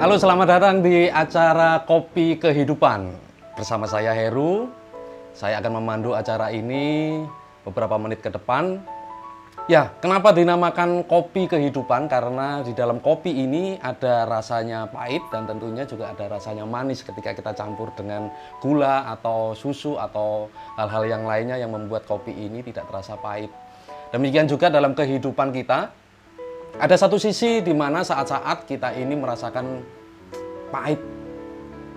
Halo, selamat datang di acara Kopi Kehidupan. Bersama saya Heru. Saya akan memandu acara ini beberapa menit ke depan. Ya, kenapa dinamakan Kopi Kehidupan? Karena di dalam kopi ini ada rasanya pahit dan tentunya juga ada rasanya manis ketika kita campur dengan gula atau susu atau hal-hal yang lainnya yang membuat kopi ini tidak terasa pahit. Demikian juga dalam kehidupan kita. Ada satu sisi di mana saat-saat kita ini merasakan pahit.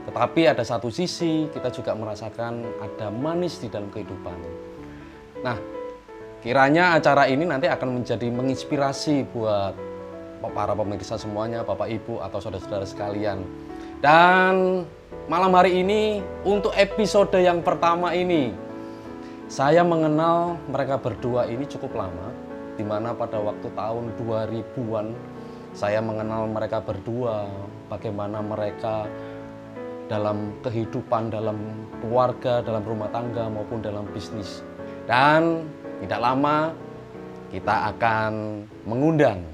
Tetapi ada satu sisi kita juga merasakan ada manis di dalam kehidupan. Nah, kiranya acara ini nanti akan menjadi menginspirasi buat para pemirsa semuanya, Bapak Ibu atau saudara-saudara sekalian. Dan malam hari ini untuk episode yang pertama ini, saya mengenal mereka berdua ini cukup lama, di mana pada waktu tahun 2000-an saya mengenal mereka berdua, bagaimana mereka dalam kehidupan, dalam keluarga, dalam rumah tangga maupun dalam bisnis. Dan tidak lama kita akan mengundang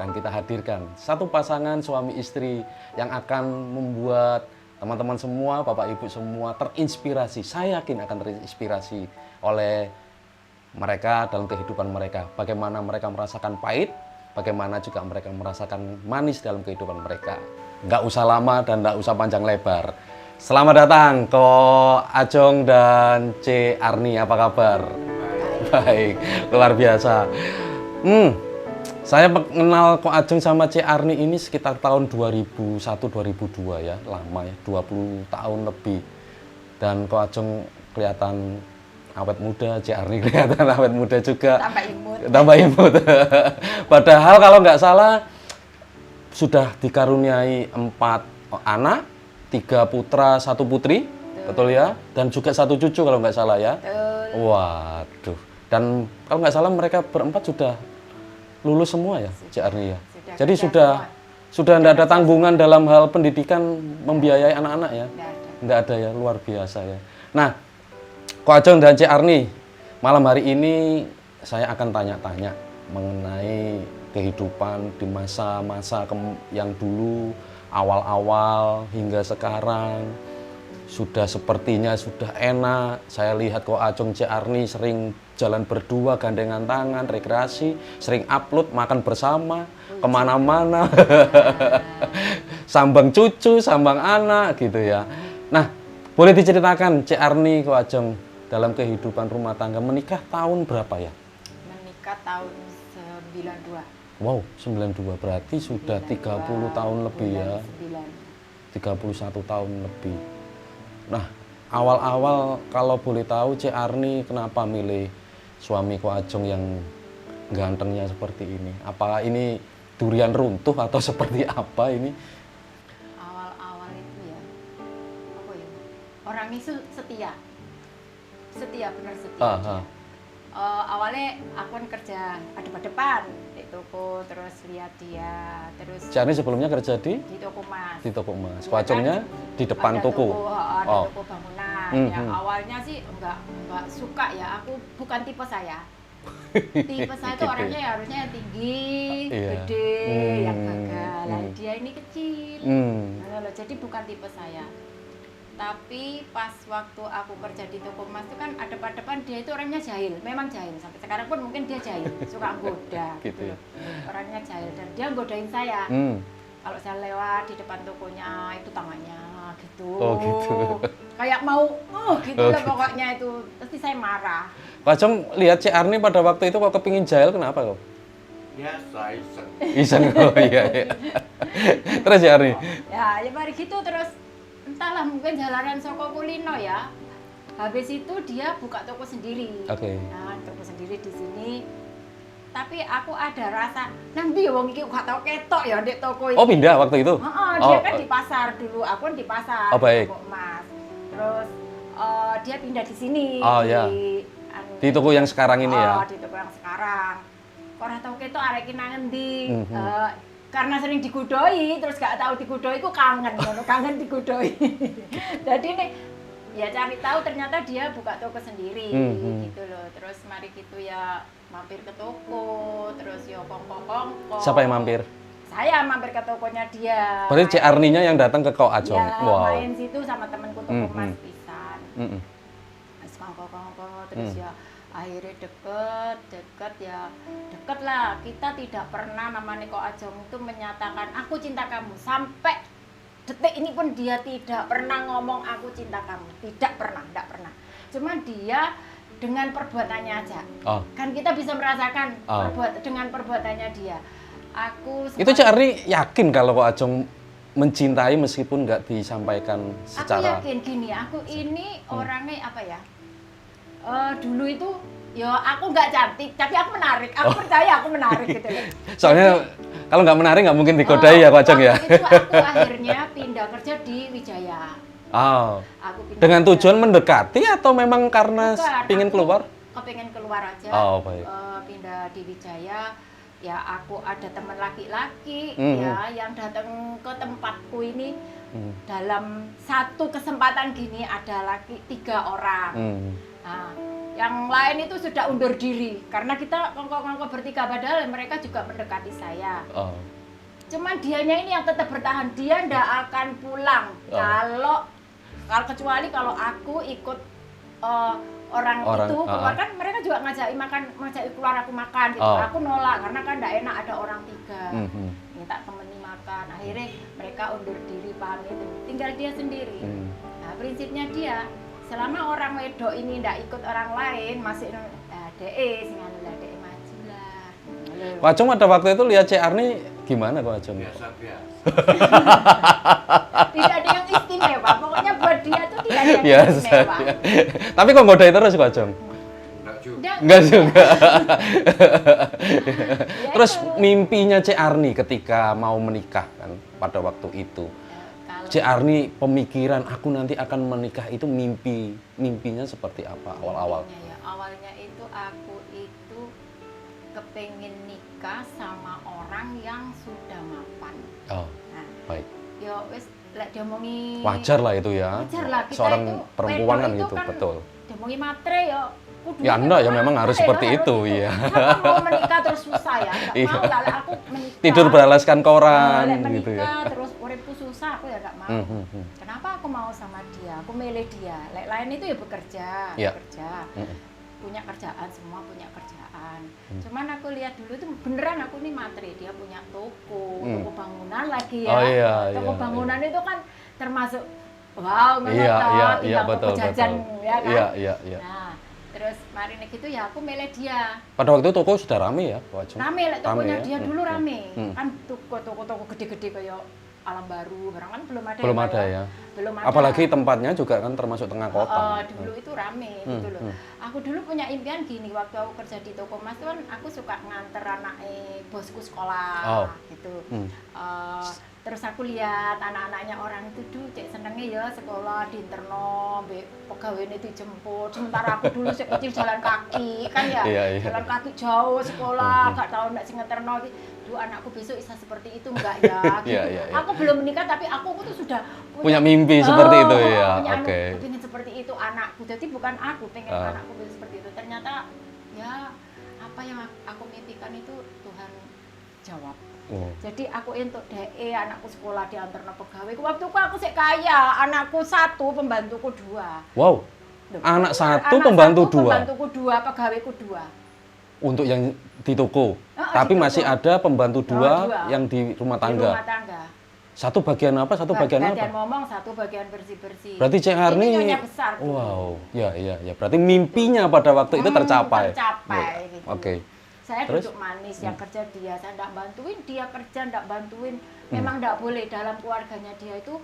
dan kita hadirkan satu pasangan suami istri yang akan membuat teman-teman semua, Bapak Ibu semua terinspirasi. Saya yakin akan terinspirasi oleh mereka dalam kehidupan mereka. Bagaimana mereka merasakan pahit, bagaimana juga mereka merasakan manis dalam kehidupan mereka. Nggak usah lama dan nggak usah panjang lebar. Selamat datang Ko Ajong dan C. Arni, apa kabar? Baik, luar biasa. Saya mengenal Ko Ajong sama C. Arni ini sekitar tahun 2001-2002 ya, lama ya, 20 tahun lebih. Dan Ko Ajong kelihatan awet muda, C. Arni kelihatan awet muda juga. Tambah imut. Padahal kalau nggak salah sudah dikaruniai 4 anak, 3 putra, 1 putri, betul ya? Dan juga 1 cucu kalau nggak salah ya. Waduh. Dan kalau nggak salah mereka berempat sudah lulus semua ya, C. Arni ya. Jadi sudah nggak ada tanggungan dalam hal pendidikan membiayai anak-anak ya. Nggak ada ya, luar biasa ya. Nah, Ko Ajong dan C. Arni, malam hari ini saya akan tanya-tanya mengenai kehidupan di masa-masa yang dulu, awal-awal hingga sekarang. Sudah sepertinya sudah enak. Saya lihat Ko Ajong, C. Arni sering jalan berdua, gandengan tangan, rekreasi, sering upload, makan bersama, kemana-mana. Sambang cucu, sambang anak gitu ya. Nah, boleh diceritakan C. Arni, Ko Ajong, dalam kehidupan rumah tangga menikah tahun berapa ya? Menikah tahun 92. Wow, 92 berarti sudah 30 tahun lebih ya. 31 tahun lebih. Nah, awal-awal kalau boleh tahu C. Arni kenapa milih suami Ko Ajong yang gantengnya seperti ini? Apakah ini durian runtuh atau seperti apa ini? Awal-awal itu ya, apa ya? Orang itu setia. Benar setia. Awalnya aku kan kerja depan di toko, terus lihat dia, terus. Arni sebelumnya kerja di toko emas. Di toko emas. Ko Ajongnya di depan toko. Ada toko bangunan. Ya, awalnya sih enggak suka ya. Aku bukan tipe saya. Tipe saya itu orangnya ya harusnya tinggi, gede, yang gagah. Dia ini kecil. Jadi bukan tipe saya. Tapi pas waktu aku kerja di toko emas itu kan ada depan dia itu orangnya jahil, memang jahil. Sampai sekarang pun mungkin dia jahil, suka goda. Gitu ya. Orangnya jahil dan dia godain saya. Kalau saya lewat di depan tokonya itu tangannya gitu. Oh gitu. Kayak mau, gitu lah pokoknya itu. Pasti saya marah. Ko Ajong lihat C. Arni pada waktu itu kok kepingin jahil, kenapa kok? Biasa iseng. Iseng, oh iya. Terus C. Arni? Ya mari gitu terus. Entahlah mungkin jalanan Soko Kulino ya. Habis itu dia buka toko sendiri. Oke. Nah, toko sendiri di sini. Tapi aku ada rasa, nanti wong iki gak tau ketok ya di toko itu. Oh, pindah waktu itu? Dia kan di pasar dulu, aku kan di pasar. Oh, baik. Toko emas. Terus dia pindah di sini. Oh, ya. Di toko yang sekarang ini ya. Di toko yang sekarang. Kok ora tau ketok arek iki nang endi? Karena sering digodoi, terus gak tahu digodoi, aku kangen digodoi. Jadi nih, ya cari tahu ternyata dia buka toko sendiri, gitu loh. Terus mari gitu ya mampir ke toko, terus ya kongkong. Siapa yang mampir? saya mampir ke tokonya dia. Berarti Cik Arninya yang datang ke Kok Ajong. Ya, Wow. main situ sama temanku toko Mas Pisan. Mm-mm. Terus kongko terus ya akhirnya deket ya deket lah. Kita tidak pernah namanya Kok Ajong itu menyatakan aku cinta kamu, sampai detik ini pun dia tidak pernah ngomong aku cinta kamu, tidak pernah. Cuma dia dengan perbuatannya aja. Oh. Kan kita bisa merasakan Oh. dengan perbuatannya dia. Itu Cik Arni yakin kalau Kok Ajong mencintai meskipun nggak disampaikan secara... Aku yakin gini, aku ini orangnya apa ya? Dulu itu ya aku nggak cantik, tapi aku menarik. Aku percaya aku menarik gitu loh. Soalnya kalau nggak menarik nggak mungkin digodai ya Kok Ajong ya. Waktu itu aku akhirnya pindah kerja di Wijaya. Oh. Aku pindah Dengan kerja. tujuan mendekati atau memang karena Bukan, pingin aku keluar? Kepengen keluar aja. Oh, baik. Pindah di Wijaya. Ya aku ada teman laki-laki Mhm. ya yang datang ke tempatku ini dalam satu kesempatan gini ada laki 3 orang. Nah, yang lain itu sudah undur diri karena kita kongko-kongko bertiga, padahal mereka juga mendekati saya. Oh. Cuman dianya ini yang tetap bertahan, dia ndak akan pulang kalau kecuali kalau aku ikut orang itu keluar, kan mereka juga ngajak keluar aku makan gitu. Aku nolak karena kan ndak enak ada orang 3 minta temani makan. Akhirnya mereka undur diri pamit, tinggal dia sendiri. Nah, prinsipnya dia selama orang wedok ini ndak ikut orang lain masih DE sing anu lah DE maju lah. Kok Ajong pada waktu itu lihat Cik Arni gimana Kok Ajong? Biasa-biasa. Tidak ada yang istimewa, pokoknya buat dia tuh tidak ada yang Biasa. istimewa. Tapi kok ngodai terus Kok Ajong? Enggak juga. Enggak juga. Ya Terus itu. mimpinya Cik Arni ketika mau menikah kan pada waktu itu. Kalau Cik Arni pemikiran aku nanti akan menikah itu mimpinya seperti apa awal-awal? awalnya itu aku itu kepengen nikah sama orang yang sudah mapan. Oh, Nah, baik. ya wis lek diomongi Wajar lah itu ya. Wajar lah, kita Seorang itu perempuan wedok kan itu gitu, kan betul. diomongi matre ya kudu Ya, enggak, ya memang harus seperti itu, harus iya. Siapa mau menikah terus susah ya? Enggak Iya. mau lah lek aku menikah. Tidur beralaskan koran Lek gitu ya. menikah terus uripku susah, aku ya enggak mau. Kenapa aku mau sama dia? Aku milih dia. Lek lain itu ya bekerja, Iya. bekerja. Punya kerjaan, semua punya kerjaan. Cuman aku lihat dulu tuh beneran aku nih materi, dia punya toko bangunan lagi ya. Oh, iya, Toko iya, bangunan itu kan termasuk wow, ngono Iya, toh, iya, iya, tinggal betul, toko jajan betul. ya kan. Iya, iya, iya. Nah, terus mari nek gitu ya aku milih dia. Pada waktu itu toko sudah rame ya, Kok Ajong? Rame lek tokonya ya? dia dulu rame. Hmm. Kan toko gede-gede kayak Alam Baru, barang kan belum ada. Belum Pak, ada ya. Belum ada. Apalagi tempatnya juga kan termasuk tengah kota. Dulu itu rame gitu loh. Aku dulu punya impian gini, waktu aku kerja di toko Mas tuh kan aku suka nganter anaknya bosku sekolah gitu. Terus aku lihat anak-anaknya orang itu cek senengnya ya sekolah di interno, pegawainya dijemput. Sementara aku dulu sekecil jalan kaki kan ya, Iya, iya. jalan kaki jauh sekolah, gak tahu nak sing ngeterno. Duh, anakku besok bisa seperti itu enggak ya? Gitu. Iya, iya, iya. Aku belum menikah tapi aku tuh sudah Punya mimpi seperti itu ya, punya oke. anu, pengen seperti itu anakku. Jadi bukan aku pengen anakku bisa seperti itu. Ternyata ya apa yang aku mimpikan itu Tuhan jawab. Jadi aku entuk DE anakku sekolah diantarno pegawai. Waktu aku sik kaya, anakku 1, pembantuku 2. Wow. Anak 1, pembantu 2. Pembantuku 2, pegawaiku 2. Untuk yang di toko. Oh, Tapi di toko. masih ada pembantu 2 dua. yang di rumah Di tangga. rumah tangga. Satu bagian apa? Satu bagian apa? Bagian ngomong, satu bagian bersih-bersih. Berarti Cik Arni, Ini nyonya besar. dulu. wow, ya, ya, ya. Berarti mimpinya pada waktu itu tercapai. Tercapai, Ya, gitu. Oke. Saya Terus? duduk manis, yang kerja dia, saya enggak bantuin, dia kerja enggak bantuin. Memang enggak boleh dalam keluarganya dia itu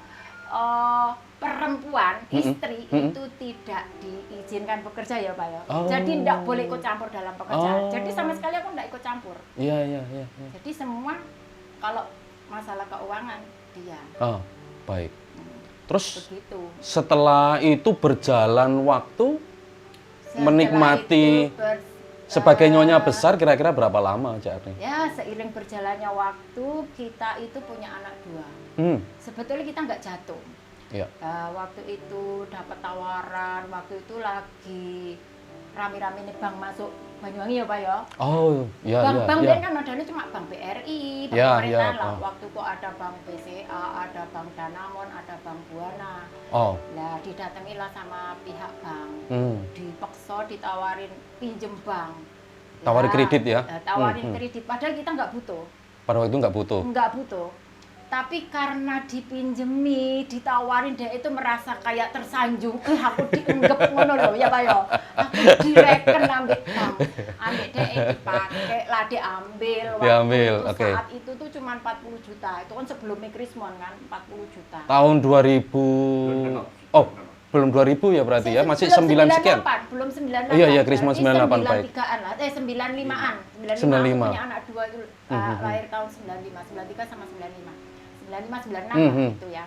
perempuan, istri itu tidak diizinkan bekerja ya Pak ya. Oh. Jadi enggak boleh ikut campur dalam pekerjaan. Oh. Jadi sama sekali aku enggak ikut campur. Iya, iya, iya. Ya. Jadi semua kalau masalah keuangan dia. Oh, baik. Terus Begitu. setelah itu berjalan waktu, Setelah menikmati itu sebagai nyonya besar kira-kira berapa lama Cik Arni? ya seiring berjalannya waktu kita itu punya anak 2. Sebetulnya kita nggak jatuh. Iya. Waktu itu dapat tawaran, waktu itu lagi rame-rame nih bank masuk Banyuwangi ya Pak ya. Oh, ya, Bank ya. kan modalnya cuma Bank BRI, Bank Ya, pemerintah ya, lah. oh. Waktu kok ada Bank BCA, ada Bank Danamon, ada Bank Buana. Oh, Lah didatangilah sama pihak bank. hmm. Dipaksa ditawarin pinjem bank. Tawari kredit ya? Tawarin kredit, padahal kita nggak butuh. Pada waktu itu nggak butuh. Nggak butuh. Tapi karena dipinjemi, ditawarin, dia itu merasa kayak tersanjung. Aku dianggap ngono loh ya Pak ya. Aku direken ambil bank. Ambil dia dipakai lah, diambil. Diambil, Waktu itu oke. saat itu tuh cuma 40 juta. Itu kan sebelum Krismon kan, 40 juta. Tahun 2000. Oh, belum 2000 ya berarti ya? Masih 9 sekian. Belum 98. Iya, iya, Krismon 98 baik. 93-an lah, 95-an. 95. 95. Aku punya anak dua itu lahir tahun 95, 93 sama 95. 96 gitu ya.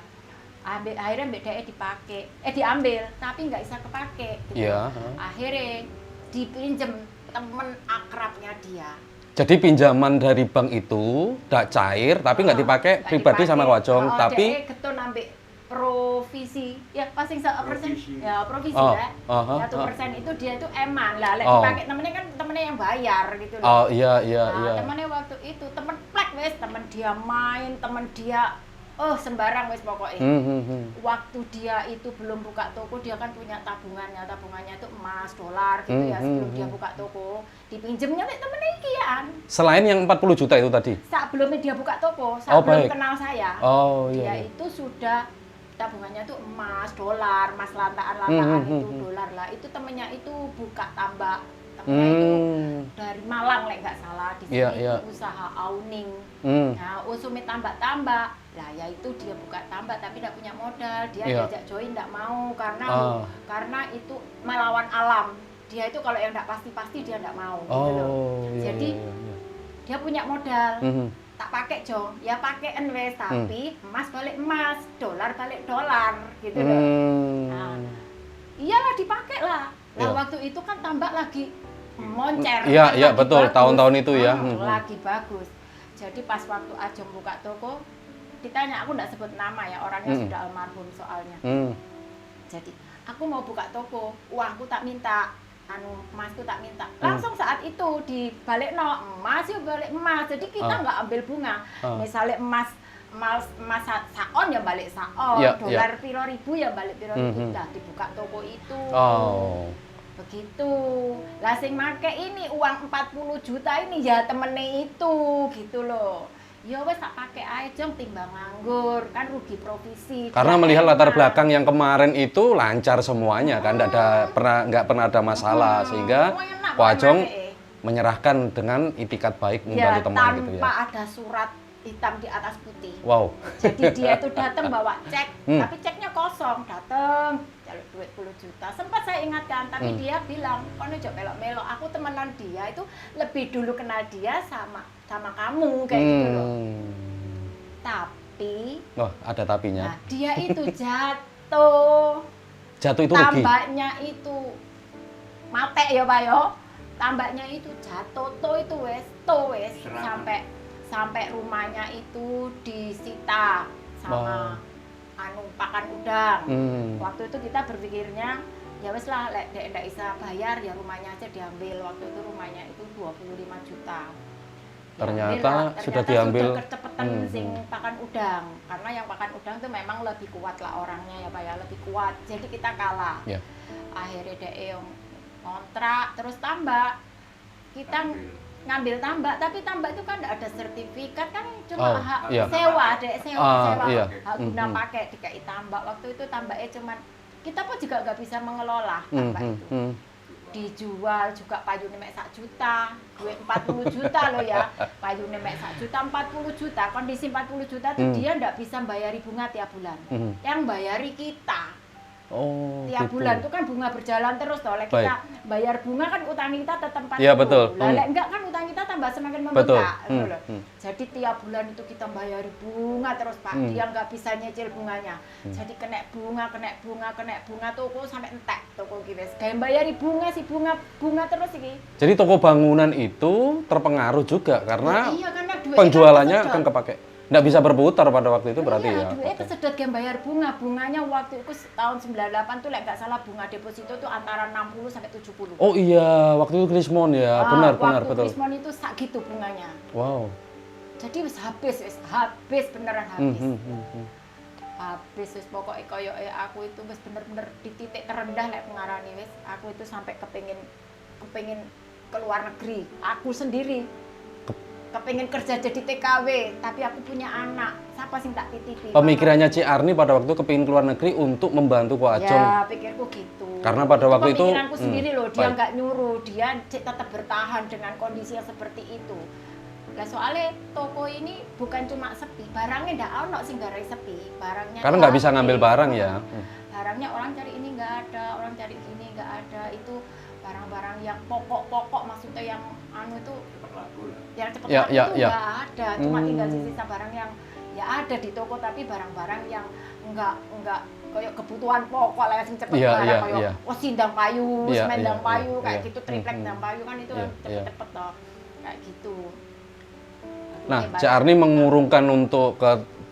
Akhirnya BDE dipakai, diambil, tapi nggak bisa kepake. Gitu. Iya. Akhirnya dipinjem temen akrabnya dia. Jadi pinjaman dari bank itu tidak cair, tapi nggak dipakai Nggak pribadi dipakai. sama Wajong, tapi DE getun ambil provisi, ya pasti 1%, Provisi. ya provisi Oh, lah. aha, 1% itu dia itu eman lah, lek Oh. dipakai temennya kan temennya yang bayar gitu loh. oh iya iya Nah, iya. temennya waktu itu temen plek wes, temen dia main, temen dia sembarang wes pokoknya. Waktu dia itu belum buka toko, dia kan punya tabungannya itu emas, dolar gitu ya, sebelum dia buka toko, dipinjemnya nek temennya ikian. Selain yang 40 juta itu tadi. Saat belumnya dia buka toko, saat Oh, belum baik. kenal saya, Oh dia iya. itu sudah tabungannya tuh emas, dolar, emas lantaan itu dolar lah. Itu temennya itu buka tambak, temennya itu dari Malang lek nggak salah, di sini Iya, iya. itu usaha awning. Hmm. Nah, usumi tambak-tambak, lah ya itu dia buka tambak tapi tidak punya modal, dia Iya. diajak join tidak mau Ah. karena itu melawan alam. Dia itu kalau yang tidak pasti dia tidak mau. Gitu loh. Oh iya. Jadi iya, iya. dia punya modal. Mhm. Tak pakai Jong, ya pakai wes, tapi emas balik emas, dolar balik dolar gitu loh. Nah, iyalah dipakai lah. Nah Iya. waktu itu kan tambak lagi moncer. Iya, kan iya, lagi betul, bagus. tahun-tahun itu ya. Lagi bagus. Jadi pas waktu Ajeng buka toko, ditanya, aku nggak sebut nama ya, orangnya sudah almarhum soalnya. Jadi aku mau buka toko, uangku tak minta, emasku tak minta. Langsung saat itu dibalik emas ya balik emas. Jadi kita nggak ambil bunga. Misalnya emas saon ya balik saon, Ya, dolar piro ribu ya balik piro ribu. Lah dibuka toko itu. Oh. Begitu. Lah sing make ini uang 40 juta ini ya temene itu gitu loh. Ya wes tak pakai aja Jong, timbang nganggur, kan rugi provisi. Karena Dia melihat latar enak. belakang yang kemarin itu lancar semuanya kan, nggak pernah ada masalah sehingga enak Wajong pokoknya. menyerahkan dengan itikat baik Ya, membantu teman gitu ya. tanpa ada surat hitam di atas putih. Wow. Jadi dia itu datang bawa cek, tapi ceknya kosong. Datang jalur duit 10 juta. Sempat saya ingatkan, tapi dia bilang, "Kono ojo melok-melok. Aku temenan dia itu lebih dulu kenal dia sama kamu kayak gitu loh." Tapi Wah, ada tapinya. nah, dia itu jatuh. Jatuh itu rugi. Tambaknya itu mate ya Pak yo. Tambaknya itu jatuh itu wes Serang. sampai rumahnya itu disita sama pakan udang. Waktu itu kita berpikirnya ya wes lah lek ndak bisa bayar ya rumahnya aja diambil. Waktu itu rumahnya itu 25 juta. Ternyata sudah diambil. Sudah kecepatan sing pakan udang, karena yang pakan udang itu memang lebih kuat lah orangnya ya Pak ya, lebih kuat. Jadi kita kalah. Ya. Akhirnya dia yang kontrak terus tambak. Kita ngambil tambak, tapi tambak itu kan tidak ada sertifikat kan, cuma hak iya. sewa, sewa iya. hak guna pakai DKI tambak. Waktu itu tambaknya cuman kita pun juga nggak bisa mengelola tambak itu. Dijual juga payune mek 1 juta, duit 40 juta loh ya. Payune mek 1 juta, 40 juta. Kondisi 40 juta tuh dia ndak bisa bayari bunga tiap bulan. Yang bayari kita. Oh, Tiap gitu. bulan itu kan bunga berjalan terus toh. Lek Baik. kita bayar bunga kan utang kita tetap 40. Iya, betul. Lah lek enggak kan utang kita tambah semakin Betul. membengkak. gitu loh. Jadi tiap bulan itu kita bayari bunga terus Pak. Dia nggak bisa nyicil bunganya. Jadi kena bunga toko sampai entek toko kita. Kayak bayari bunga sih bunga terus iki. Jadi toko bangunan itu terpengaruh juga karena Iya, karena duit penjualannya kan akan kepake. Nggak bisa berputar pada waktu itu berarti iya, ya? duitnya Oke. kesedot game bayar bunga. Bunganya waktu itu tahun 98 tuh, nggak salah bunga deposito tuh antara 60 sampai 70. Oh iya, waktu itu Krismon ya, benar waktu betul. Krismon itu sak gitu bunganya. Wow. Jadi wis habis beneran habis. Hmm. Habis wis pokoknya koyo aku itu wis bener-bener di titik terendah lek pengarani wis. Aku itu sampai kepengin keluar negeri. Aku sendiri kepengin kerja jadi TKW, tapi aku punya anak. Siapa sing tak titipi? Pemikirannya Ci Arni pada waktu kepingin keluar negeri untuk membantu Ko Ajeng. Ya, pikirku gitu. Karena pada waktu itu pemikiranku sendiri loh, dia baik. nggak nyuruh, dia tetap bertahan dengan kondisi yang seperti itu. Lah soalnya toko ini bukan cuma sepi, barangnya ndak ono sing garai sepi, barangnya. Karena nggak bisa ngambil barang ya. Barangnya orang cari ini nggak ada, orang cari ini nggak ada, itu barang-barang yang pokok-pokok, maksudnya yang anu itu yang cepet Ya, laku ya, itu ya. nggak ada, cuma tinggal sisa barang yang ya ada di toko, tapi barang-barang yang nggak kayak kebutuhan pokok lah yang cepet Iya, barang iya, kayak iya. oh sindang payu, Iya, semendang iya, payu iya, kayak iya. gitu, triplek dang payu kan itu Iya, kan cepet-cepet toh kayak gitu. Nah, Akhirnya Ci Arni mengurungkan untuk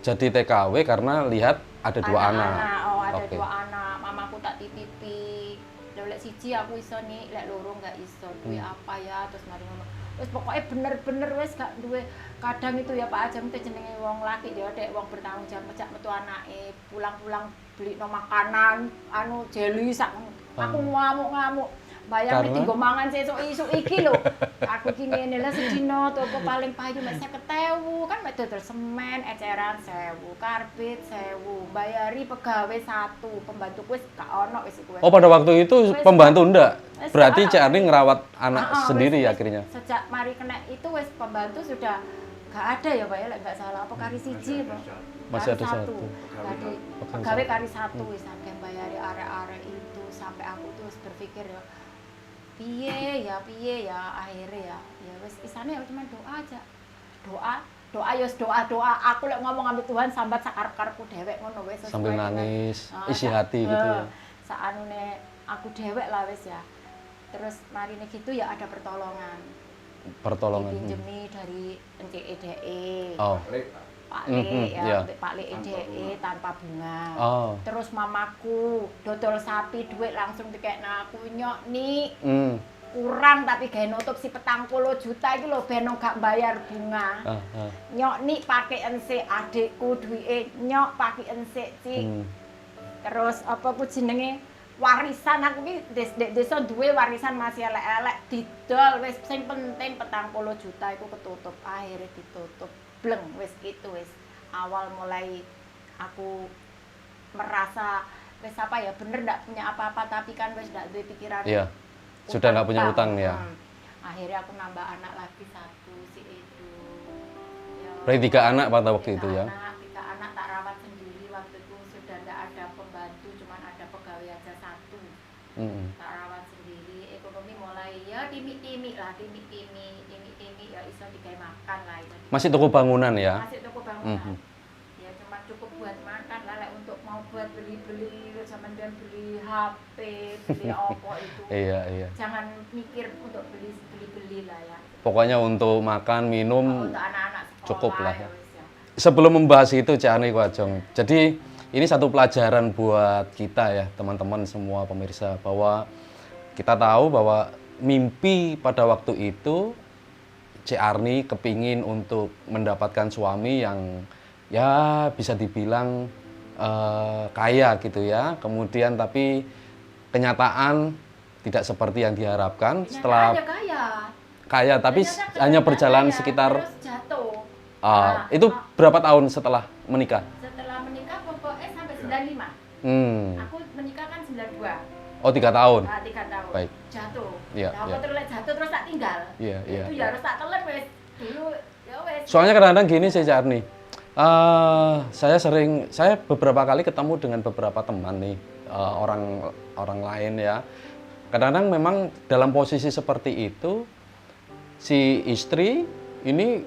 jadi TKW karena lihat ada dua anak. Oh, ada Oke. dua anak. Mamaku tak titipi. Lek siji aku iso nih, lek loro nggak iso. Duwe apa ya? Terus mari ngono. Wis pokoknya bener-bener wis gak duwe. Kadang itu ya Pak Ajeng itu jenenge wong laki ya, dek wong bertanggung jawab pecak metu anake, pulang-pulang beli no makanan, anu jeli sak. Aku ngamuk-ngamuk. Bayang Karena? tinggo mangan sesuk isuk iki lho. Aku ki ngene lah sedina toko paling payu mek 50.000 kan mek dodol semen eceran 1.000, karbit 1.000, bayari pegawai 1, pembantu wis gak ono wis iku. Oh, pada waktu itu Wis, pembantu enggak? wis, Berarti gak Ci ono. Arni ngerawat anak Heeh, sendiri wis, akhirnya. Sejak mari kena itu wis pembantu sudah gak ada ya Pak ya lek gak salah apa kari siji apa? Masih Kari ada satu. Jadi pegawai kari 1 wis akeh bayari arek-arek itu sampai aku tuh wis berpikir ya piye ya akhirnya ya wis isane ya cuma doa aja. Doa ya doa aku lek ngomong ambek Tuhan sambat sakar-karku dewek ngono wis sesuai Sambil dengan- nangis, Ah, isi sak- hati gitu ya. Saanune aku dewek lah wis ya. Terus marine gitu ya ada pertolongan. Pertolongan. Dipinjemi dari NCEDE. Oh. Pak Mhm, Le ya, iya. Pak Le EDE tanpa bunga. Oh. Terus mamaku dodol sapi duit langsung dikekno aku nyok nih kurang tapi gawe nutup si 40 juta iki lho ben gak bayar bunga. Nyok nih pakai ensik adikku duwike nyok pakai ensik Ci. Terus apa ku jenenge warisan aku ki desa duwe warisan masih elek-elek didol wis sing penting 40 juta iku ketutup akhirnya ditutup bleng wis itu wis awal mulai aku merasa wis apa ya bener ndak punya apa-apa tapi kan wis ndak duwe pikiran Iya. Sudah nggak punya utang ya. Akhirnya aku nambah anak lagi satu si Edo. Ya, Berarti 3 anak pada waktu itu ya. Tiga anak tak rawat sendiri waktu itu sudah ndak ada pembantu cuman ada pegawai aja satu. Tak rawat sendiri ekonomi mulai ya timik-timik lah timik-timik ya iso digawe makan lah itu. Masih toko bangunan ya. Masih toko bangunan. Ya cuma cukup buat makan lah lek untuk mau buat beli-beli zaman dan beli HP, beli apa itu. Iya. Jangan mikir untuk beli-beli lah ya. Pokoknya untuk makan, minum Untuk anak-anak sekolah cukup lah ya. wis ya. Sebelum membahas itu Ci Arni Ko Ajeng. Jadi ini satu pelajaran buat kita ya, teman-teman semua pemirsa, bahwa kita tahu bahwa mimpi pada waktu itu Ci Arni kepingin untuk mendapatkan suami yang ya bisa dibilang kaya gitu ya. Kemudian tapi kenyataan tidak seperti yang diharapkan. Setelah Kenyataannya kaya. kaya tapi Ternyata hanya kaya, berjalan sekitar terus jatuh. Nah, itu berapa tahun setelah menikah? Setelah menikah pokoknya sampai 95. Aku menikah kan 92. Oh 3 tahun. 3 tahun. Baik. Jatuh. Iya, Nah, iya. terus lek jatuh terus tak tinggal. Iya. Itu ya harus tak telan wis. Dulu ya wis. Soalnya kadang-kadang gini sih Ci Arni. Saya beberapa kali ketemu dengan beberapa teman nih orang lain ya. Kadang-kadang memang dalam posisi seperti itu si istri ini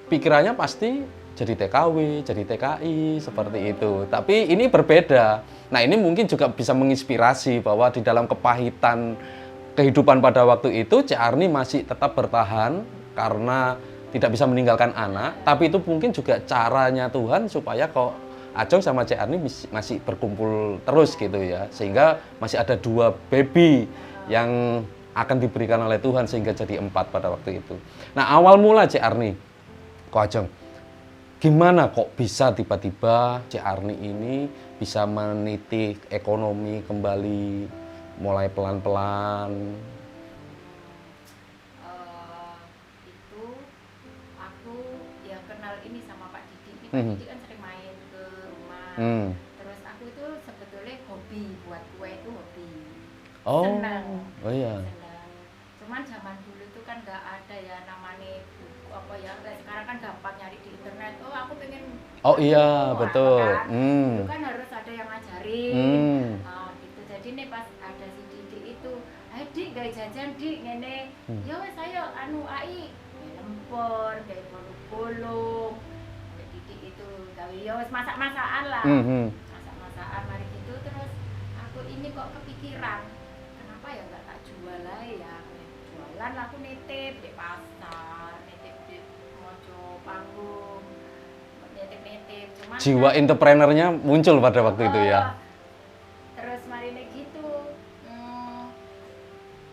pikirannya pasti jadi TKW, jadi TKI seperti itu. Tapi ini berbeda. Nah, ini mungkin juga bisa menginspirasi bahwa di dalam kepahitan kehidupan pada waktu itu Ci Arni masih tetap bertahan karena tidak bisa meninggalkan anak, tapi itu mungkin juga caranya Tuhan supaya kok Ajong sama Cik Arni masih berkumpul terus gitu ya, sehingga masih ada 2 baby yang akan diberikan oleh Tuhan sehingga jadi 4 pada waktu itu. Nah, awal mula Cik Arni, kok Ajong, gimana kok bisa tiba-tiba Cik Arni ini bisa meniti ekonomi kembali mulai pelan-pelan? Itu aku ya kenal ini sama Pak Didi. Pak Didi kan sering main ke rumah. Terus aku itu sebetulnya hobi, buat kue itu hobi. Oh, Senang. oh iya. Senang. Cuman zaman dulu itu kan nggak ada ya namanya buku apa ya. Sekarang kan gampang nyari di internet. Oh, aku pengen. Oh iya, betul. Kan? Itu kan harus ada yang ngajarin. Gitu. Jadi nih pas ada si Didi itu, ayo Dik, gak jajan Dik, ngene. Ya wes ayo anu ai lempor, kayak bolong-bolong. Didi itu gawe ya wes masak-masakan lah. Masak-masakan mari gitu terus aku ini kok kepikiran, kenapa ya nggak tak jual aja ya. Jualan aku nitip di pasar, nitip di mojo panggung, nitip-nitip. Cuman Jiwa kan, entrepreneurnya muncul pada waktu itu ya. terus marine gitu,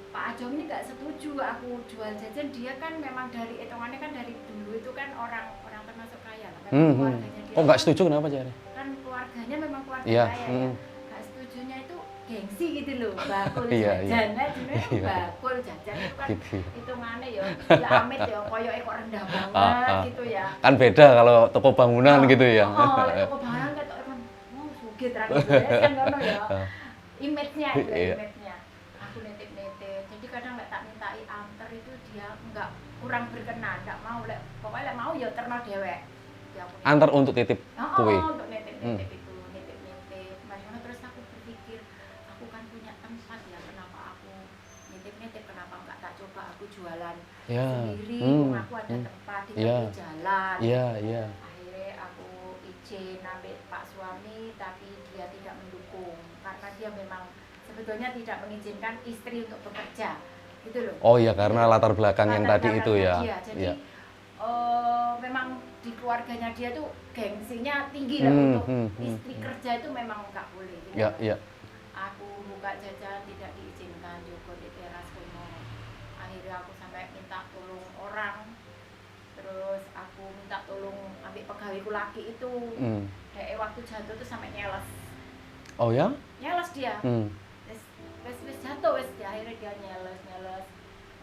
Pak Ajong ini nggak setuju aku jual jajan. Dia kan memang dari hitungannya kan dari dulu itu kan orang termasuk kaya lah. Keluarganya dia Oh, nggak setuju kenapa Cari? kan keluarganya memang keluarga Iya, kaya ya. Nggak setujunya itu gengsi gitu loh, bakul Iya, jajan, jenisnya Iya. bakul jajan itu kan Gitu. hitungannya ya amit ya, koyo kok rendah banget gitu ya. Kan beda kalau toko bangunan gitu ya. Toko barang kan sugih terang kan ngono ya. Image-nya itu, Iya. image-nya. Aku nitip-nitip. Jadi kadang lek tak mintai anter itu dia enggak kurang berkenan, enggak mau lek pokoknya lek mau ya terno dhewek. Jadi aku nitip. Antar untuk titip kue. Untuk nitip-nitip itu, nitip-nitip. Makanya terus aku berpikir, aku kan punya tempat ya, kenapa aku nitip-nitip, kenapa enggak tak coba aku jualan Ya. sendiri, aku ada tempat di Iya. pinggir jalan. Iya, iya. Akhirnya aku izin ambil Pak suami, tapi dia tidak mendukung karena dia memang sebetulnya tidak mengizinkan istri untuk bekerja, gitu loh. Oh iya, karena latar belakang yang Latar tadi itu belakangnya ya. dia. Jadi Iya. memang di keluarganya dia tuh gengsinya tinggi lah untuk istri kerja itu memang nggak boleh. Gitu. Iya, iya. Aku buka jajan tidak diizinkan Joko di teras kono. Akhirnya aku sampai minta tolong orang. Terus aku minta tolong ambil pegawaiku laki itu. Waktu jatuh tuh sampai nyeles. Oh ya? Nyeles dia. Wes jatuh wes dia, akhirnya dia nyeles.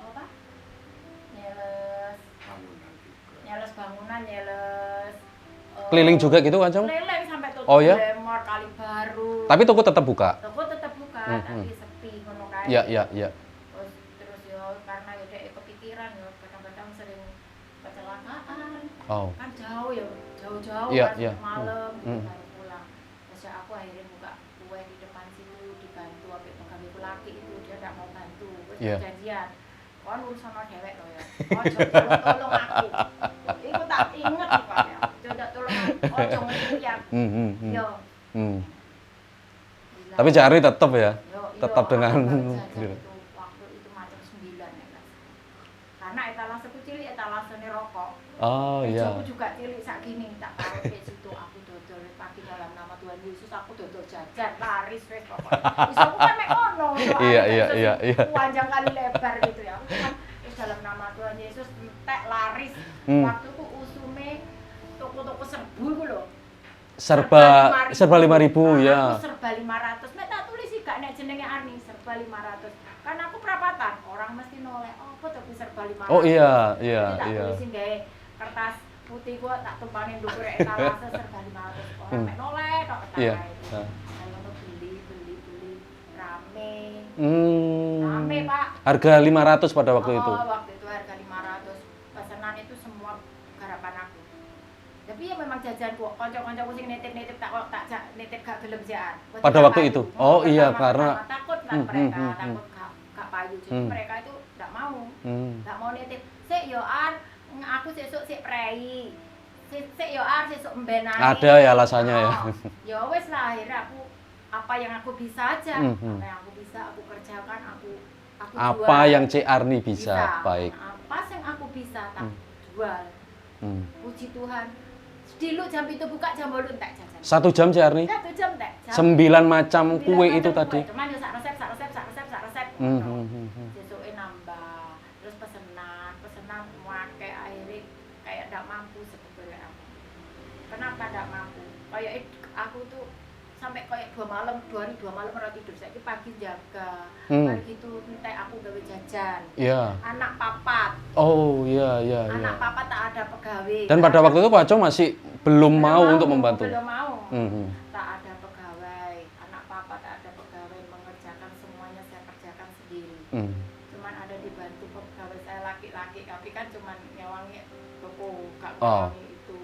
Apa? Nyeles bangunan, nyeles Keliling juga gitu kan, Cong? keliling sampai tutup Oh, ya? Lemor, Kali Baru. Tapi toko tetap buka. Toko tetap buka, tapi sepi ngono kae. Iya, iya, iya. Terus ya karena ya dek kepikiran ya kadang-kadang sering kecelakaan. Oh. Kan jauh ya, jauh-jauh Iya, kan iya. malam baru pulang. Terus ya aku akhirnya buka kue di depan situ dibantu ambil pegawaiku laki itu, dia enggak mau bantu. Terus Iya. janjian. Kon urusan sama dhewek lho ya. Ojo tolong aku. Iku tak inget iki Pak ya. Ojo tolong aku. Ojo ngeliat. Yo. Gila. Tapi Cari tetap ya. Yo, Tetap iya, dengan aku baru jajan itu waktu itu macam 9 ya. Karena etalaseku cilik, etalasene rokok. Oh iya. Aku juga cilik sak gini tak taruh di situ aku dodol pagi dalam nama Tuhan Yesus aku dodol jajan laris wes pokoknya. Wis aku kan mek ono. Iya, iya. Panjang kali lebar gitu ya. Aku kan wis dalam nama Tuhan Yesus entek laris. Waktu itu usume toko-toko serbu iku lho. Serba 5.000 ya. Aku serba 500. Nek tak tulis sih gak nek jenenge Arni serba 500. Kan aku perapatan, orang mesti noleh. Oh, apa tuh serba 500. Oh iya, iya, Jadi tak iya. tulisin gawe kertas putih gua tak tumpahin ndukur etalase serba 500. Orang mek noleh tok Iya. ketawai. Kalau beli rame. Rame, Pak. Harga 500 pada waktu itu. Waktu itu harga 500. Pesanan itu semua garapan aku. Tapi ya memang jajan kok kanca-kancaku sing nitip-nitip tak nitip gak gelem jaan. Pada waktu itu? Oh iya, karena takut lah mereka, takut gak payu. Jadi mereka itu gak mau. Gak mau nitip. Sik yo Ar, aku sesuk sik prei. Sik yo Ar sesuk mbenane. ada ya alasannya ya. Ya wes lah akhirnya aku apa yang aku bisa aja. Apa yang aku bisa aku kerjakan, aku Apa jual. yang Cik Arni bisa, baik. Apa yang aku bisa tak jual. Puji Tuhan. Dulu jam itu buka jam 8 entek jajan. 1 jam Cik Arni? 1 jam entek. 9 macam kue itu tadi. Cuman yo sak resep. Sesuke nambah. Terus pesenan muake akhirnya kayak ndak mampu sebetulnya aku. Kenapa ndak mampu? Kayak aku tuh sampai kayak 2 malam ora tidur. Saiki pagi jaga. Mari gitu entek aku gawe jajan. Iya. Anak papat. Oh, iya. Anak papat tak ada pegawai. Dan pada waktu itu Pak Acong masih belum mau untuk membantu. Belum mau. Tak ada pegawai. Anak papat tak ada pegawai, mengerjakan semuanya saya kerjakan sendiri. Cuman ada dibantu pegawai saya laki-laki, tapi kan cuman nyawangi toko, gak nyawangi itu.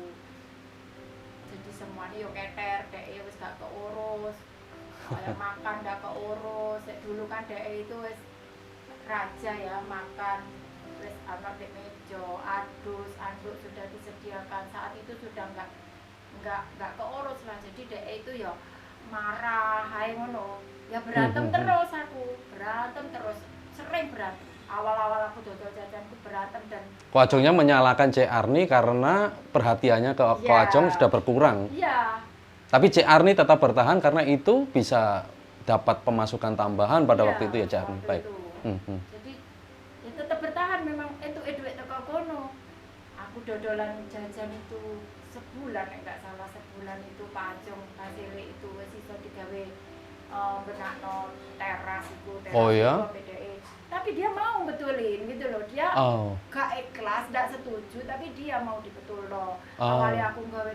Jadi semuanya yo keter, dek wis gak keurus. Kayak makan gak keurus. Dulu kan dek itu wis raja ya, makan wis ana di meja, anduk sudah disediakan. Saat itu sudah enggak keurus lah. Jadi dek itu ya marah, hai ngono. Ya berantem terus aku, sering berantem. Awal-awal aku dodol jajanku berantem dan Ko Ajongnya menyalahkan Cik Arni karena perhatiannya ke Ko Ajong sudah berkurang. Iya. Tapi Cik Arni tetap bertahan karena itu bisa dapat pemasukan tambahan pada waktu itu ya Cik Arni. Waktu Baik. itu. Jadi ya tetap bertahan memang itu duit teko kono. Aku dodolan jajan itu sebulan enggak salah, sebulan itu Pak Ajong hasil itu wis iso digawe benakno teras iku Oh ya? PDE. Tapi dia mau betulin gitu loh. Dia gak ikhlas, gak setuju, tapi dia mau dibetulno. Awalnya aku gawe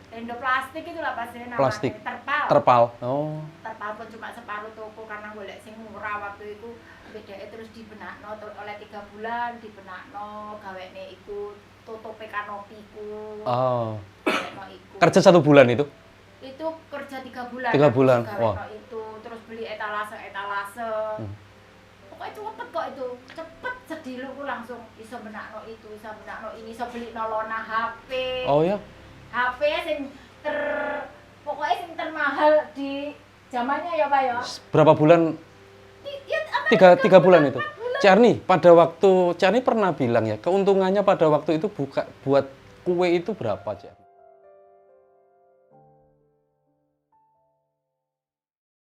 tendo plastik itu lah pasti namanya. Plastik. Terpal. Oh. Terpal pun cuma separuh toko karena golek sing murah waktu itu. PDE terus dibenakno oleh 3 bulan dibenakno gawene iku tutupe kanopiku. Gawekno iku. Kerja 1 bulan itu? Itu kerja 3 bulan. 3 bulan. Wah. Itu terus beli etalase. Pokoknya cepet kok itu. Cepet sediluku langsung iso benakno itu, iso benakno ini, iso beli nolona HP. Oh ya? HP sing pokoknya sing termahal di zamannya ya Pak ya. Berapa bulan? 3 bulan itu. Cik Arni, pada waktu Cik Arni pernah bilang ya, keuntungannya pada waktu itu buat kue itu berapa Cik?